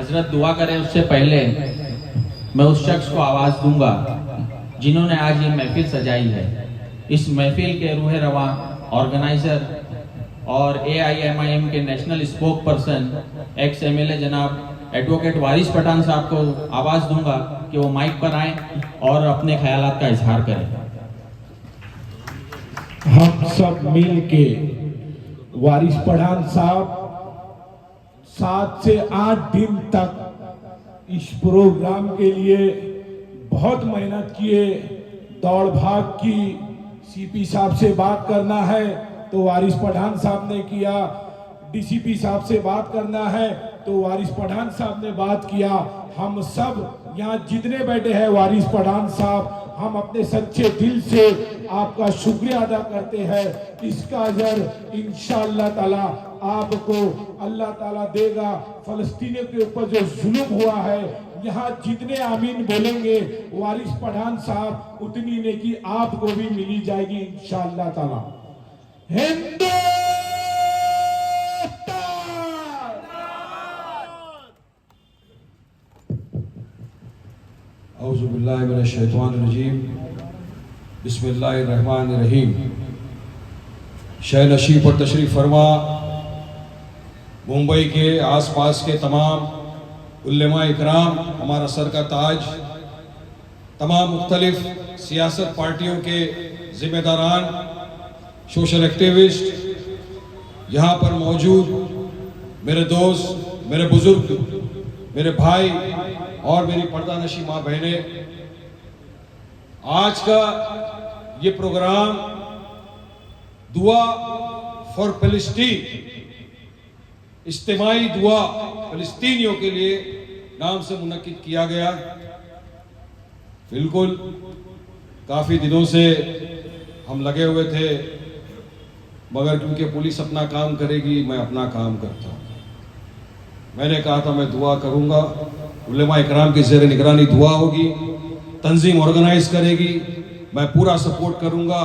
हजरत दुआ करें उससे पहले मैं उस शख्स को आवाज़ दूंगा जिन्होंने आज ये महफिल सजाई है। इस महफिल के रूह रवा ऑर्गेनाइज़र और AIMIM के national spoke person x MLA जनाब एडवोकेट वारिस पठान साहब को आवाज़ दूंगा कि वो माइक पर आएँ और अपने ख्यालात का इजहार करें। हम सब मिल के वारिस पठान साहब 7 से 8 दिन तक इस प्रोग्राम के लिए बहुत मेहनत किए, दौड़ भाग की। CP साहब से बात करना है तो वारिस पठान साहब ने किया, DCP साहब से बात करना है तो वारिस पठान साहब ने बात किया। हम सब यहाँ जितने बैठे हैं वारिस पठान साहब, हम अपने सच्चे दिल से आपका शुक्रिया अदा करते हैं। इसका अजर इंशाअल्लाह ताला आपको अल्लाह ताला देगा। फलस्तीनियों के ऊपर जो जुल्म हुआ है, यहाँ जितने आमीन बोलेंगे वारिस पठान साहब, उतनी नेकी आपको भी मिली जाएगी इंशाअल्लाह ताला। औज़ुबिल्लाहि मिनश्शैतानिर्रजीम, बिस्मिल्लाहिर्रहमानिर्रहीम। शह नशीब पर तशरीफ़ फरमा मुंबई के आसपास के तमाम उल्लेमा इकराम, हमारा सर का ताज, तमाम मुख्तलिफ सियासत पार्टियों के ज़िम्मेदारान, सोशल एक्टिविस्ट, यहाँ पर मौजूद मेरे दोस्त, मेरे बुज़ुर्ग, मेरे भाई और मेरी पर्दानशी माँ बहनें, आज का ये प्रोग्राम दुआ फॉर फ़लस्तीन, इज्तिमाई दुआ फ़लस्तीनियों के लिए नाम से मुनक्किद किया गया। बिल्कुल काफ़ी दिनों से हम लगे हुए थे, मगर क्योंकि पुलिस अपना काम करेगी, मैं अपना काम करता हूँ। मैंने कहा था मैं दुआ करूँगा, उलेमा इकराम की ज़ेर निगरानी दुआ होगी, तंजीम ऑर्गेनाइज करेगी, मैं पूरा सपोर्ट करूँगा।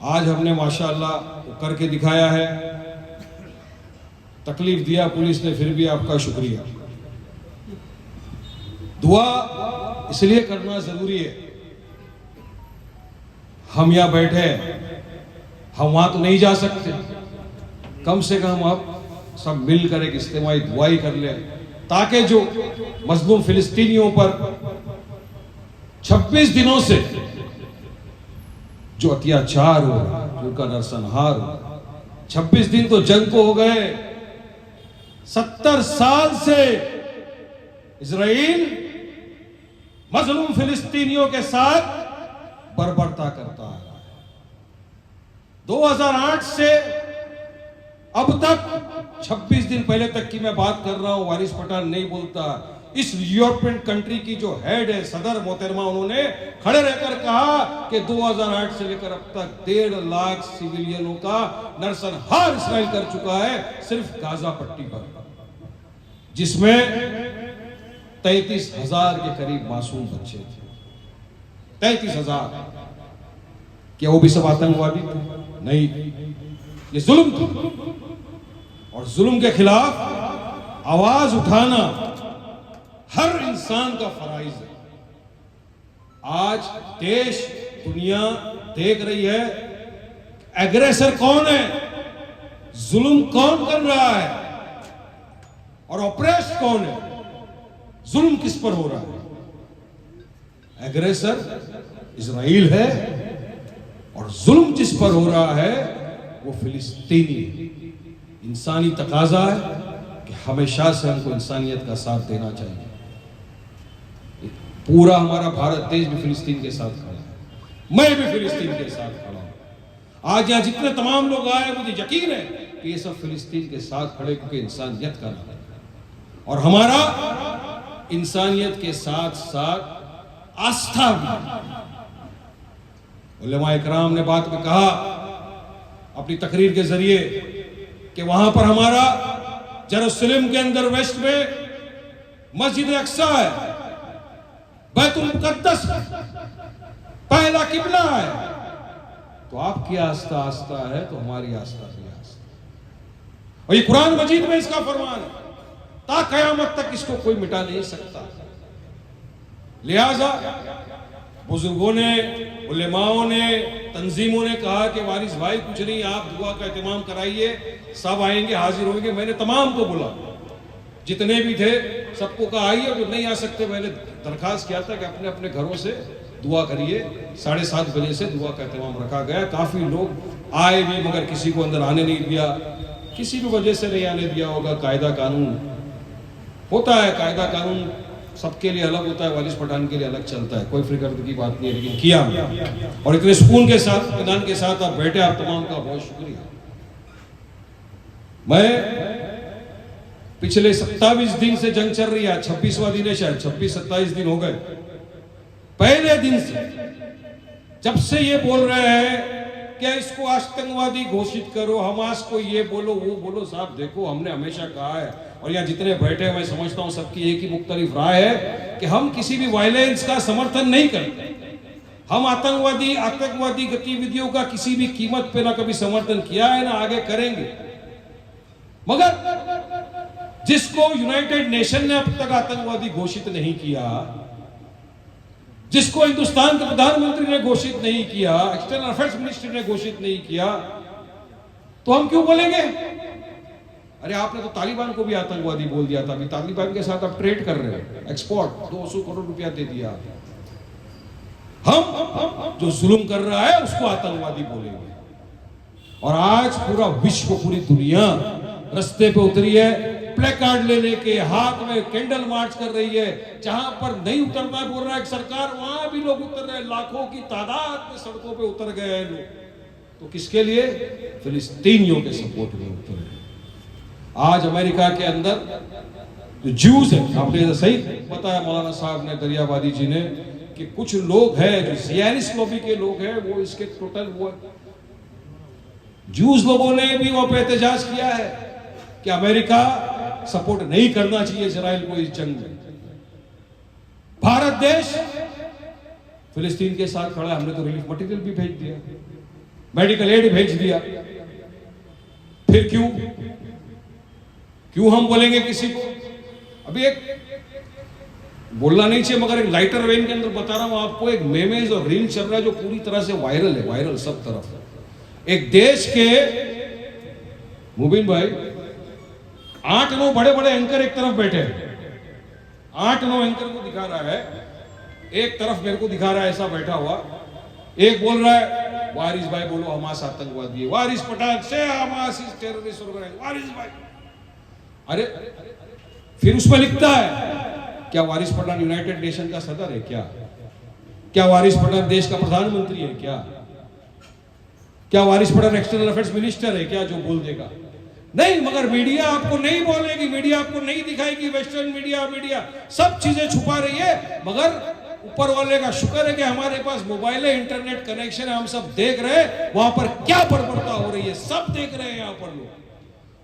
आज हमने माशाअल्लाह तो करके दिखाया है। तकलीफ दिया पुलिस ने, फिर भी आपका शुक्रिया। दुआ इसलिए करना ज़रूरी है, हम यहाँ बैठे, हम वहाँ तो नहीं जा सकते, कम से कम अब सब मिलकर एक इज्तिमाई दुआई कर ले, ताकि जो मजलूम फिलिस्तीनियों पर 26 दिनों से जो अत्याचार हो रहा है, जो उनका नरसंहार हो रहा है, 26 दिन तो जंग को हो गए, 70 साल से इजराइल मजलूम फिलिस्तीनियों के साथ बर्बरता करता है। 2008 से अब तक 26 दिन पहले तक की मैं बात कर रहा हूं, वारिस पठान नहीं बोलता। इस यूरोपियन कंट्री की जो हेड है, सदर मोहतरमा, उन्होंने खड़े रहकर कहा कि 2008 से लेकर अब तक 1.5 लाख सिविलियनों का नरसंहार इसराइल कर चुका है, सिर्फ गाजा पट्टी पर, जिसमें 33,000 के करीब मासूम बच्चे थे। 33,000। क्या वो भी सब आतंकवादी थे? नहीं, ये जुल्म था, और जुल्म के खिलाफ आवाज उठाना हर इंसान का फराइज है। आज देश दुनिया देख रही है एग्रेसर कौन है, जुल्म कौन कर रहा है, और ऑपरेशन कौन है, जुल्म किस पर हो रहा है। एग्रेसर इजराइल है और जुल्म जिस पर हो रहा है वो फिलिस्तीनी है। इंसानी तकाजा है कि हमेशा से हमको इंसानियत का साथ देना चाहिए। पूरा हमारा भारत देश भी फिलिस्तीन के साथ खड़ा है, मैं भी फिलिस्तीन के साथ खड़ा हूं। आज यहाँ जितने तमाम लोग आए, मुझे यकीन है कि ये सब फिलिस्तीन के साथ खड़े, क्योंकि इंसानियत का नाम है, और हमारा इंसानियत के साथ साथ आस्था भी। उलेमा इकराम ने बात में कहा अपनी तकरीर के जरिए कि वहां पर हमारा जेरूसलम के अंदर वेस्ट में मस्जिद अक्सा है, बैतुल मुकद्दस है, पहला किबला है। तो आपकी आस्था आस्था है तो हमारी आस्था भी आस्था। और ये कुरान मजीद में इसका फरमान है, ता कयामत तक इसको कोई मिटा नहीं सकता। लिहाजा बुजुर्गों ने, उलेमाओं ने, तंजीमों ने कहा कि वारिस भाई कुछ नहीं, आप दुआ का एहतमाम कराइए, सब आएंगे, हाजिर होंगे। मैंने तमाम को बोला, जितने भी थे सबको कहा आइए, जो नहीं आ सकते मैंने दरखास्त किया था कि अपने अपने घरों से दुआ करिए। 7:30 बजे से दुआ का एहतमाम रखा गया। काफी लोग आए भी, मगर किसी को अंदर आने नहीं दिया, किसी भी वजह से नहीं आने दिया होगा। कायदा कानून होता है, कायदा कानून सबके लिए अलग होता है, वारिस पठान के लिए अलग चलता है, कोई फिक्र की बात नहीं है। लेकिन किया, और इतने सुकून के साथ, इत्मीनान के साथ आप बैठे, आप तमाम का बहुत शुक्रिया। मैं पिछले 27 दिन से जंग चल रही है, 26वां दिन है शायद, 26-27 दिन हो गए। पहले दिन से जब से ये बोल रहे हैं क्या इसको आतंकवादी घोषित करो, हमास को ये बोलो वो बोलो, साहब देखो हमने हमेशा कहा है, और यहाँ जितने बैठे हैं मैं समझता हूं सबकी एक ही मुख्तलिफ राय है कि हम किसी भी वायलेंस का समर्थन नहीं करते। हम आतंकवादी गतिविधियों का किसी भी कीमत पे ना कभी समर्थन किया है ना आगे करेंगे। मगर जिसको यूनाइटेड नेशन ने अब तक आतंकवादी घोषित नहीं किया, जिसको हिंदुस्तान के प्रधानमंत्री ने घोषित नहीं किया, एक्सटर्नल अफेयर्स मिनिस्टर ने घोषित नहीं किया, तो हम क्यों बोलेंगे? अरे आपने तो तालिबान को भी आतंकवादी बोल दिया था, अभी तालिबान के साथ आप ट्रेड कर रहे हो, एक्सपोर्ट 200 करोड़ रुपया दे दिया। हम जो जुल्म कर रहा है उसको आतंकवादी बोलेंगे। और आज पूरा विश्व, पूरी दुनिया रास्ते पे उतरी है, प्लेकार्ड ले लेके हाथ में कैंडल मार्च कर रही है। जहां पर नहीं उतरना बोल रहा है सरकार, वहां भी लोग उतर रहे हैं, लाखों की तादाद में सड़कों पे उतर गए हैं लोग। तो किसके लिए? फिलिस्तीनियों के सपोर्ट में उतर रहे। आज अमेरिका के अंदर जो ज्यूज है, आपने सही बताया मौलाना साहब ने, दरियाबादी जी ने, कि कुछ लोग हैं जो ज़ियानिस्ट लॉबी के लोग हैं, वो इसके टोटल वो ज्यूज लोगों ने भी वहां पे एहतजाज किया है कि अमेरिका सपोर्ट नहीं करना चाहिए इजराइल को इस जंग में। भारत देश फिलिस्तीन के साथ खड़ा है। हमने तो रिलीफ मटेरियल भी भेज दिया, मेडिकल एड भेज दिया। फिर क्यों हम बोलेंगे किसी को? अभी एक बोलना नहीं चाहिए, मगर एक लाइटर वेन के अंदर बता रहा हूं आपको, एक मेमेज और रील चल रहा है जो पूरी तरह से वायरल है, वायरल सब तरफ। एक देश के मुबीन भाई 8-9 बड़े बड़े एंकर एक तरफ बैठे हैं, 8-9 एंकर को दिखा रहा है, एक तरफ मेरे को दिखा रहा है ऐसा बैठा हुआ। एक बोल रहा है वारिस भाई बोलो हमास आतंकवादी है, वारिस पठान से हमास इज टेररिस्ट ऑर्गेनाइजेशन, वारिस भाई। अरे फिर उसमें लिखता है क्या वारिस पठान यूनाइटेड नेशन का सदर है क्या वारिस पठान देश का प्रधानमंत्री है क्या वारिस पठान एक्सटर्नल अफेयर्स मिनिस्टर है क्या जो बोल देगा? नहीं, मगर मीडिया आपको नहीं बोलेगी, मीडिया आपको नहीं दिखाएगी। वेस्टर्न मीडिया सब चीजें छुपा रही है, मगर ऊपर वाले का शुक्र है कि हमारे पास मोबाइल है, इंटरनेट कनेक्शन है, हम सब देख रहे हैं वहां पर क्या बर्बरता हो रही है, सब देख रहे हैं यहाँ पर लोग।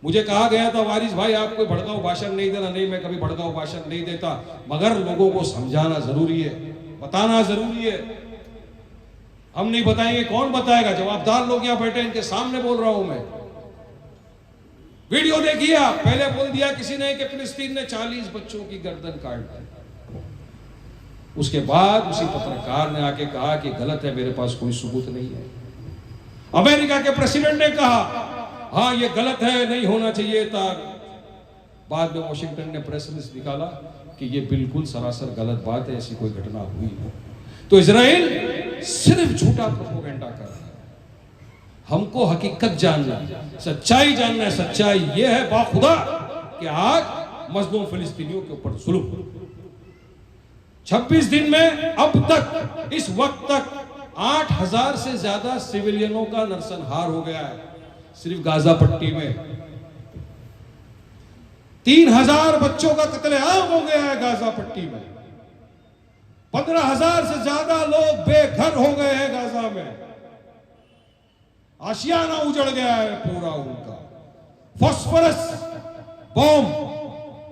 मुझे कहा गया था वारिस भाई आप कोई भड़काऊ भाषण नहीं देना, नहीं मैं कभी भड़काऊ भाषण नहीं देता, मगर लोगों को समझाना जरूरी है, बताना जरूरी है। हम नहीं बताएंगे कौन बताएगा? जवाबदार लोग यहाँ बैठे, इनके सामने बोल रहा हूं मैं। वीडियो देखिए आप, पहले बोल दिया किसी ने कि फिलिस्तीन ने 40 बच्चों की गर्दन काट दी, उसके बाद उसी पत्रकार ने आके कहा कि गलत है, मेरे पास कोई सबूत नहीं है। अमेरिका के प्रेसिडेंट ने कहा हाँ ये गलत है, नहीं होना चाहिए था। बाद में वॉशिंगटन ने प्रेस रिलीज निकाला कि ये बिल्कुल सरासर गलत बात है, ऐसी कोई घटना हुई है। तो इजराइल सिर्फ झूठा प्रोपेगेंडा कर रहा है। हमको हकीकत जानना है, सच्चाई जानना है। सच्चाई ये है बाखुदा कि आज मजलूम फिलिस्तीनियों के ऊपर जुल्म 26 दिन में अब तक इस वक्त तक 8,000 से ज्यादा सिविलियनों का नरसंहार हो गया है। सिर्फ गाजा पट्टी में 3,000 बच्चों का कत्लेआम हो गया है। गाजा पट्टी में 15,000 से ज्यादा लोग बेघर हो गए हैं। गाजा में आशियाना उजड़ गया है पूरा उनका। फास्फोरस बॉम्ब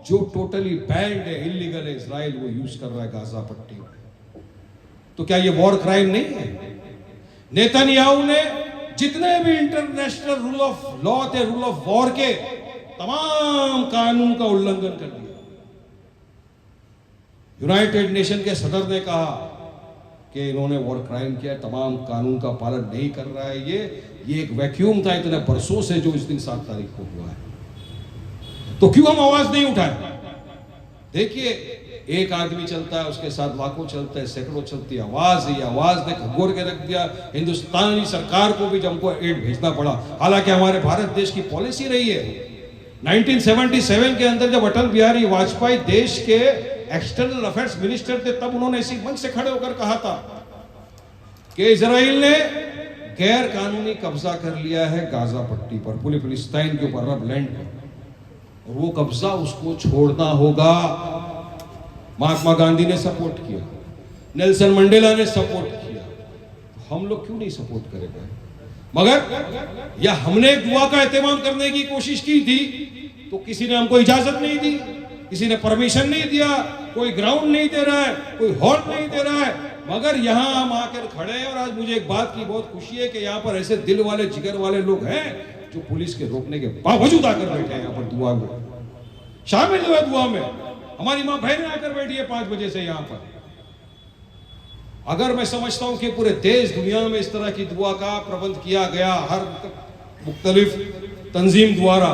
जो टोटली बैंड है, इलीगल है, इजराइल वो यूज कर रहा है गाजा पट्टी में। तो क्या ये वॉर क्राइम नहीं है? नेतन्याहू ने जितने भी इंटरनेशनल रूल ऑफ लॉ थे, रूल ऑफ वॉर के, तमाम कानून का उल्लंघन कर दिया। यूनाइटेड नेशन के सदर ने कहा कि इन्होंने वॉर क्राइम किया, तमाम कानून का पालन नहीं कर रहा है। ये एक वैक्यूम था इतने बरसों से जो इस दिन 7 तारीख को हुआ है। तो क्यों हम आवाज नहीं उठाए? देखिए, एक आदमी चलता है, उसके साथ लाखों चलते हैं, सैकड़ों चलती है। आवाज ही आवाज ने खंगोर के रख दिया। हिंदुस्तानी सरकार को भी हमको एड भेजना पड़ा, हालांकि हमारे भारत देश की पॉलिसी रही है। 1977 के अंदर जब अटल बिहारी वाजपेयी देश के एक्सटर्नल अफेयर्स मिनिस्टर थे, तब उन्होंने इसी मंच से खड़े होकर कहा था कि इजराइल ने गैर कानूनी कब्जा कर लिया है गाजा पट्टी पर, पूरे फिलिस्तीन के ऊपर, अरब लैंड पर, और वो कब्जा उसको छोड़ना होगा। महात्मा गांधी ने सपोर्ट किया, नेल्सन मंडेला ने सपोर्ट किया, हम लोग क्यों नहीं सपोर्ट करेंगे? मगर या हमने दुआ का एहतमाम करने की कोशिश की थी तो किसी ने हमको इजाजत नहीं दी, किसी ने परमिशन नहीं दिया, कोई ग्राउंड नहीं दे रहा है, कोई हॉल नहीं दे रहा है। मगर यहां हम आकर खड़े हैं और आज मुझे एक बात की बहुत खुशी है कि यहां पर ऐसे दिल वाले जिगर वाले लोग हैं जो पुलिस के रोकने के बावजूद आकर बैठे हैं यहां पर, दुआ में शामिल हुए। दुआ में हमारी मां बहनें आकर बैठी है 5 बजे से यहां पर। अगर मैं समझता हूं कि पूरे देश दुनिया में इस तरह की दुआ का प्रबंध किया गया, हर मुख्तलिफ तंजीम द्वारा,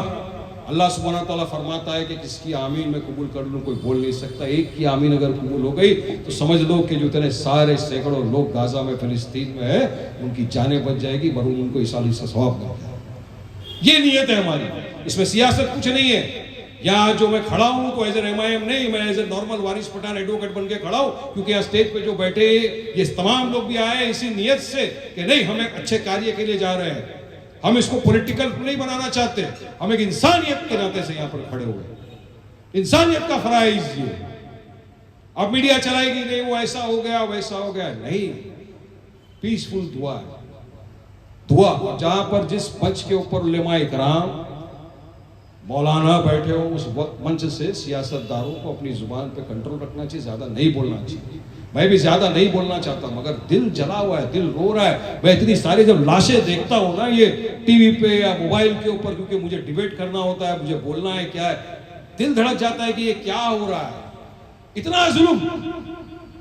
अल्लाह सुब्हानहू तआला फरमाता है कि किसकी आमीन मैं कबूल कर लूं, कोई बोल नहीं सकता। एक की आमीन अगर कबूल हो गई तो समझ लो कि जो इतने सारे सैकड़ों लोग गाजा में, फिलिस्तीन में है, उनकी जानें बच जाएगी, वरन उनको इस साल से सवाब मिल जाएगा। ये नीयत है हमारी, इसमें सियासत कुछ नहीं है। यहाँ जो मैं खड़ा हूं तो एज ए MIM नहीं, मैं as a normal Waris Pathan advocate बन के खड़ा हूं, क्योंकि यहाँ स्टेज पे जो बैठे ये तमाम लोग भी आए इसी नीयत से कि नहीं, हम एक अच्छे कार्य के लिए जा रहे हैं, हम इसको पॉलिटिकल नहीं बनाना चाहते, हम एक इंसानियत के नाते से यहाँ पर खड़े हुए। इंसानियत का फराइज ये। अब मीडिया चलाएगी नहीं, वो ऐसा हो गया वैसा हो गया, नहीं, पीसफुल दुआ है। दुआ जहां पर जिस मंच के ऊपर उलेमाए इकराम, मौलाना बैठे हो, उस मंच से सियासतदारों को अपनी जुबान पे कंट्रोल रखना चाहिए, ज्यादा नहीं बोलना चाहिए। मैं भी ज्यादा नहीं बोलना चाहता, मगर दिल जला हुआ है, दिल रो रहा है। मैं इतनी सारी जब लाशें देखता हूं ना ये टीवी पे या मोबाइल के ऊपर, क्योंकि मुझे डिबेट करना होता है, मुझे बोलना है क्या है, दिल धड़क जाता है कि ये क्या हो रहा है। इतना जुल्म,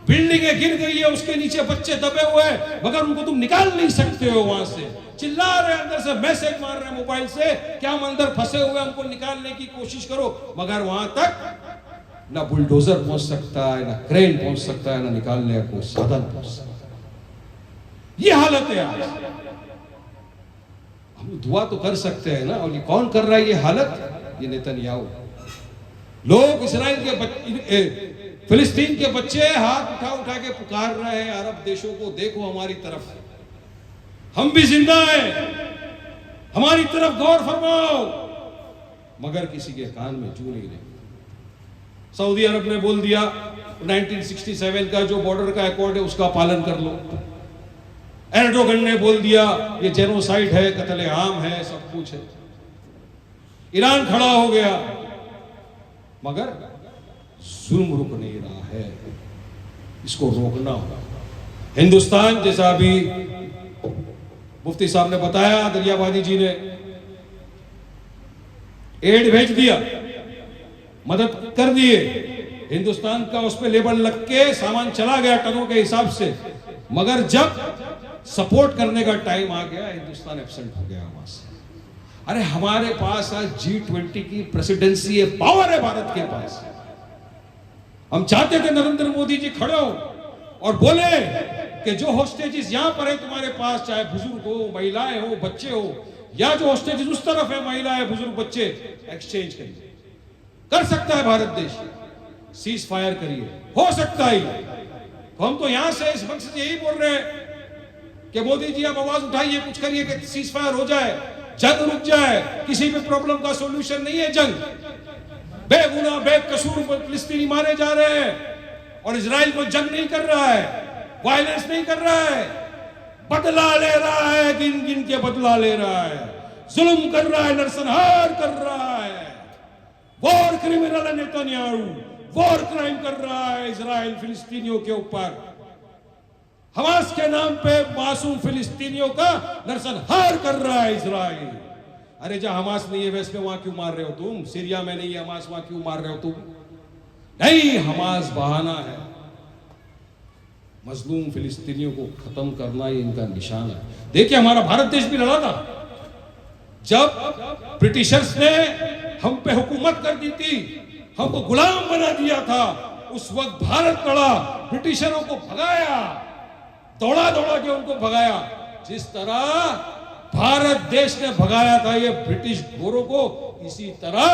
बिल्डिंगें गिर गई है, उसके नीचे बच्चे दबे हुए हैं, मगर उनको तुम निकाल नहीं सकते हो वहां से। चिल्ला रहे अंदर से, मैसेज मार रहे मोबाइल से कि हम अंदर फंसे हुए, हमको निकालने की कोशिश करो, मगर वहां तक ना बुलडोजर पहुंच सकता है, ना क्रेन पहुंच सकता है, ना निकालने का कोई साधन पहुंच सकता है। ये हालत है आज। हम दुआ तो कर सकते हैं ना, और ये कौन कर रहा है ये हालत? ये नेतन्याहू। लोग इसराइल के फिलिस्तीन के बच्चे हाथ उठा उठा के पुकार रहे हैं अरब देशों को, देखो हमारी तरफ, हम भी जिंदा हैं, हमारी तरफ गौर फरमाओ, मगर किसी के कान में जू नहीं रही। सऊदी अरब ने बोल दिया 1967 का जो बॉर्डर का अकॉर्ड है उसका पालन कर लो। एर्डोगन ने बोल दिया ये जेनोसाइड है, कत्ले आम है, सब कुछ है। ईरान खड़ा हो गया, मगर जुल्म रुक नहीं रहा है, इसको रोकना होगा। हिंदुस्तान, जैसा अभी मुफ्ती साहब ने बताया, दरियाबादी जी ने एड भेज दिया, मदद कर दिए, हिंदुस्तान का उस पर लेबल लग के सामान चला गया टनों के हिसाब से, मगर जब सपोर्ट करने का टाइम आ गया हिंदुस्तान एब्सेंट हो गया वहां से। अरे हमारे पास आज G20 की प्रेसिडेंसी है, पावर है भारत के पास। हम चाहते थे नरेंद्र मोदी जी खड़े हो और बोले कि जो होस्टेजेस यहां पर है तुम्हारे पास, चाहे बुजुर्ग हो, महिलाएं हो, बच्चे हो, या जो होस्टेजेस उस तरफ है, महिलाएं, बुजुर्ग, बच्चे, एक्सचेंज करिए। कर सकता है भारत देश, सीज फायर करिए, हो सकता है। तो हम तो यहां से इस मकसद से यही बोल रहे हैं कि मोदी जी आप आवाज उठाइए, कुछ करिए कि सीज फायर हो जाए, जंग रुक जाए। किसी भी प्रॉब्लम का सॉल्यूशन नहीं है जंग। बेगुनाह बेकसूर फिलिस्तीनी मारे जा रहे हैं और इजराइल को जंग नहीं कर रहा है, वायलेंस नहीं कर रहा है, बदला ले रहा है, गिन गिन के बदला ले रहा है, जुल्म कर रहा है, नरसंहार कर रहा है। वॉर क्रिमिनल है नेतन्याहू, वॉर क्राइम कर रहा है इजराइल फिलिस्तीनियों के ऊपर। हमास के नाम पे मासूम फिलिस्तीनियों का नरसंहार कर रहा है इजराइल। अरे जहां हमास नहीं है वेस्ट में वहां क्यों मार रहे हो तुम? सीरिया में नहीं है हमास, वहां क्यों मार रहे हो तुम? नहीं हमास बहाना है। मजलूम फिलिस्तीनियों को खत्म करना ये इनका निशान है। देखिए हमारा भारत देश भी लड़ा था, जब ब्रिटिशर्स ने हम पे हुकूमत कर दी थी, हमको गुलाम बना दिया था, उस वक्त भारत लड़ा, ब्रिटिशरों को भगाया, दौड़ा दौड़ा के उनको भगाया। जिस तरह भारत देश ने भगाया था ये ब्रिटिश गोरों को, इसी तरह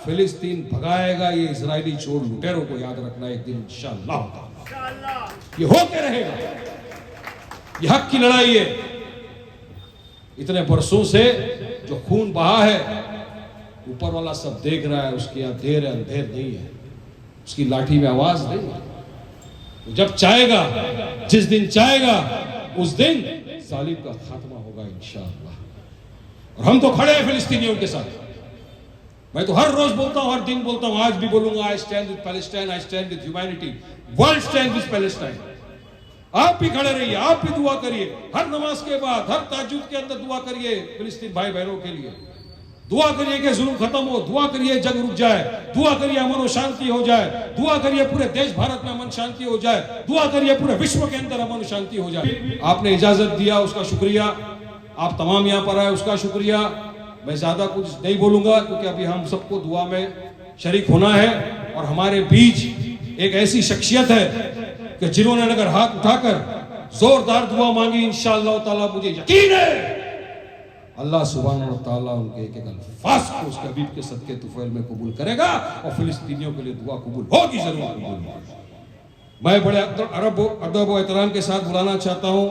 फिलिस्तीन भगाएगा ये इजरायली चोर लुटेरों को। याद रखना एक दिन इंशाअल्लाह ये होके रहेगा। ये हक की लड़ाई है। इतने बरसों से जो खून बहा है, ऊपर वाला सब देख रहा है, उसके यहाँ देर है अंधेर नहीं है, उसकी लाठी में आवाज नहीं है। तो जब चाहेगा, जिस दिन चाहेगा, उस दिन जालिम का खात्मा होगा इंशाअल्लाह। और हम तो खड़े हैं फिलिस्तीनियों के साथ। मैं तो हर रोज बोलता हूं, हर दिन बोलता हूं, आज भी बोलूंगा, I stand with Palestine, I stand with humanity, world stand with Palestine. आप भी खड़े रहिए, आप भी दुआ करिए, हर नमाज के बाद, हर ताज्जुद के अंदर दुआ करिए फिलिस्तीन भाई बहनों के लिए। दुआ करिए कि जुल्म खत्म हो, दुआ करिए जंग रुक जाए, दुआ करिए अमन और शांति हो जाए, दुआ करिए पूरे देश भारत में अमन शांति हो जाए, दुआ करिए पूरे विश्व के अंदर अमन शांति हो जाए। आपने इजाजत दिया उसका शुक्रिया, आप तमाम यहाँ पर आए उसका शुक्रिया। मैं ज्यादा कुछ नहीं बोलूंगा क्योंकि अभी हम सबको दुआ में शरीक होना है। और हमारे बीच एक ऐसी शख्सियत है कि जिन्होंने अगर हाथ उठाकर जोरदार दुआ मांगी, इंशाअल्लाह ताला मुझे यकीन है अल्लाह सुब्हानहू व तआला उनके एक एक अल्फाज को उसके हबीब के सदके तुफैल में कबूल करेगा और फिलिस्तीनियों के लिए दुआ कबूल होगी, जरूर कबूल होगी। मैं बड़े अदब व एहतराम के साथ बुलाना चाहता हूँ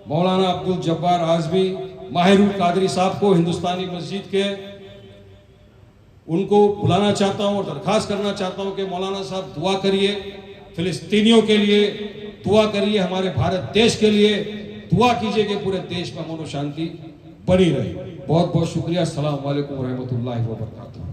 मौलाना अब्दुल जब्बार आज़मी माहिरुल कादरी साहब को, हिंदुस्तानी मस्जिद के, उनको बुलाना चाहता हूँ और दरखास्त करना चाहता हूँ कि मौलाना साहब दुआ करिए फिलिस्तीनियों के लिए, दुआ करिए हमारे भारत देश के लिए, दुआ कीजिए कि पूरे देश में अमन और शांति बनी रहे। बहुत बहुत शुक्रिया। अस्सलाम वालेकुम व रहमतुल्लाहि व बरकातुहू।